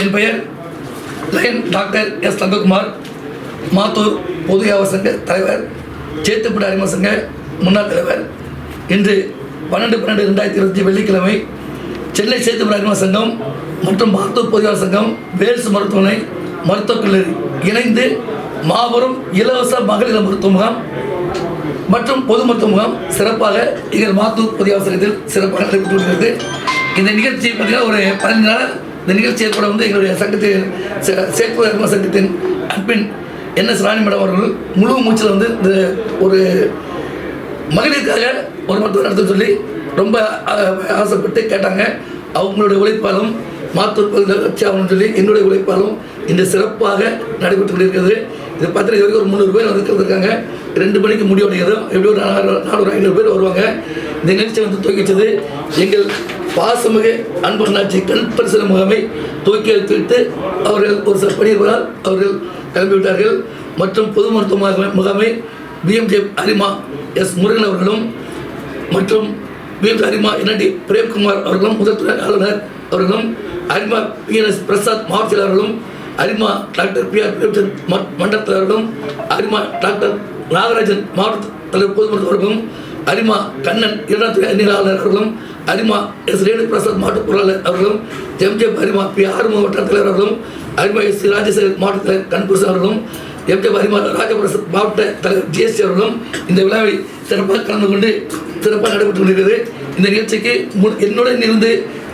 என் பெயர் line doctor S தங்ககுமார், Mathur பொது வியாபார சங்க தலைவர், சேத்துப்பட்டு அறிமுக சங்க முன்னாள் தலைவர். இன்று 12/12/2020 வெள்ளிக்கிழமை சென்னை சேத்துப்பட்டு அறிமுக சங்கம் மற்றும் மாத்தூர் பொது வியாபார சங்கம், வேல்ஸ் மருத்துவமனை மருத்துவக் கல்லூரி இணைந்து மாபெரும் இலவச மகளிர் மருத்துவ முகாம் மற்றும் பொது மருத்துவ முகாம் சிறப்பாக எங்கள் மாத்தூர் பொது வியாபார சங்கத்தில் சிறப்பாக நடைபெற்று வருகிறது. இந்த நிகழ்ச்சி பார்த்தீங்கன்னா ஒரு 15 நாள் இந்த நிகழ்ச்சி ஏற்பட எங்களுடைய சங்கத்தின் சேத்துப்பட்டு அறிமுக சங்கத்தின் அட்மின் என்எஸ் ராணி மேடம் அவர்கள் முழு மூச்சில் இந்த ஒரு மகளிருக்காக ஒரு மருத்துவம் நடத்த சொல்லி ரொம்ப ஆசைப்பட்டு கேட்டாங்க. அவங்களுடைய உழைப்பாலும் மாத்தூர் பகுதியில் சொல்லி என்னுடைய உழைப்பாலும் இந்த சிறப்பாக நடைபெற்று கொண்டிருக்கிறது. இது பார்த்தீங்கன்னா இது வரைக்கும் ஒரு 300 பேர் வந்துருக்காங்க. 2 மணிக்கு முடிவடைகிறது. எப்படி ஒரு 400-500 பேர் வருவாங்க. இந்த நிகழ்ச்சியை துவக்கி வச்சது எங்கள் பாசமிகு அன்பு அண்ணாச்சி கண் பரிசோதனை முகாமை துவக்கி வைத்துவிட்டு அவர்கள் ஒரு சில பணியாளர்களால் அவர்கள் கிளம்பிவிட்டார்கள். மற்றும் பொது மருத்துவ முகாமை பிஎம்ஜே அரிமா எஸ் முருகன் அவர்களும் மற்றும் பிஎம்ஜே அரிமா என்டி பிரேம்குமார் அவர்களும் முதல் துறை ஆளுநர் அவர்களும், அரிமா பிஎன்எஸ் பிரசாத் மாவட்ட செயலாளர்களும், அரிமா டாக்டர் பிஆர் பிரேம்சந்த் மண்டல தலைவர்களும், அரிமா டாக்டர் நாகராஜன் மாவட்ட தலைவர் பொது மருத்துவர்களும், அரிமா கண்ணன் 2ஆம் துறை அணியாளர் அவர்களும், அரிமா எஸ் ரேணு பிரசாத் மாவட்ட பொருளாளர் அவர்களும், எம்ஜே அரிமா பி ஆறுமுக மாவட்ட தலைவர் அவர்களும், அரிமா எஸ் ராஜசேகர் மாவட்ட தலைவர் கண்புருஷன் அவர்களும், எம்ஜே அரிமா ராஜபிரசாத் மாவட்ட தலைவர் ஜிஎஸ்டி அவர்களும் இந்த விழாவை சிறப்பாக கலந்து கொண்டு சிறப்பாக நடைபெற்று கொண்டிருக்கிறது. இந்த நிகழ்ச்சிக்கு என்னுடன் இருந்து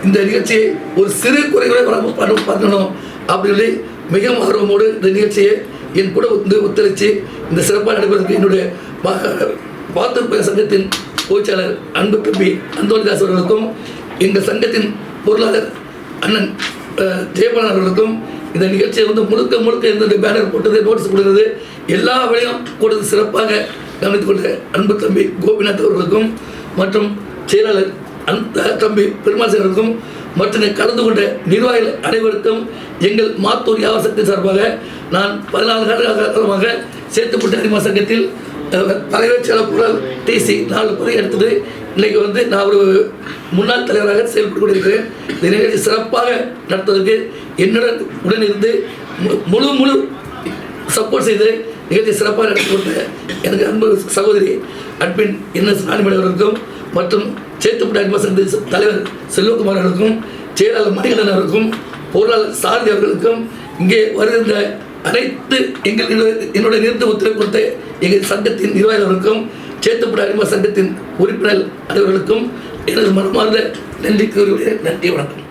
இந்த நிகழ்ச்சியை ஒரு சிறு குறைகளை பார்க்கணும் அப்படின்னு மிகவும் ஆர்வமோடு இந்த நிகழ்ச்சியை என் கூட ஒத்துழைச்சு இந்த சிறப்பாக நடைபெறுவதற்கு என்னுடைய பாத்தூர் சங்கத்தின் பொதுச்செயலாளர் அன்பு தம்பி அந்தோனிதாஸ் அவர்களுக்கும், எங்கள் சங்கத்தின் பொருளாளர் அண்ணன் ஜெயபாலன் அவர்களுக்கும், இந்த நிகழ்ச்சியை முழுக்க இந்த பேனர் போட்டது, நோட்டீஸ் கொடுத்தது, எல்லா வேலையும் கொடுத்து சிறப்பாக கவனித்துக் கொண்ட அன்பு தம்பி கோபிநாத் அவர்களுக்கும் மற்றும் செயலாளர் தம்பி பெருமாள் அவர்களுக்கும் மற்றும் கலந்து கொண்ட நிர்வாகிகள் அனைவருக்கும் எங்கள் மாத்தூர் வியாபார சங்கத்தின் சார்பாக நான் 14 காலமாக சேத்துப்பட்டு அறிமுக சங்கத்தில் தலைவர் செயலாளர் டிசி 4 பதவி எடுத்தது. இன்றைக்கி நான் ஒரு முன்னாள் தலைவராக செயல்பட்டு கொண்டிருக்கிறேன். இந்த நிகழ்ச்சி சிறப்பாக நடத்துவதற்கு என்னுடன் உடனிருந்து முழு சப்போர்ட் செய்து நிகழ்ச்சி சிறப்பாக நடத்தி கொண்ட எனக்கு அன்பு சகோதரி அட்மின் என்எஸ் ராணிமேடம் அவர்களுக்கும் மற்றும் சேத்துப்பட்டு அறிமுக சங்கத்தின் தலைவர் செல்வகுமார் அவர்களுக்கும், செயலாளர் மணிகண்டன் அவர்களுக்கும், பொருளாளர் சாரதி அவர்களுக்கும், இங்கே வருகின்ற அனைத்து என்னுடைய நிறுத்த ஒத்துழைப்பு கொடுத்த எங்கள் சங்கத்தின் நிர்வாகிகளுக்கும், சேத்துப்பட்டு அறிமுக சங்கத்தின் உறுப்பினர் அனைவர்களுக்கும் எனது மனமார்ந்த நன்றி கூறுகிறேன். நன்றி, வணக்கம்.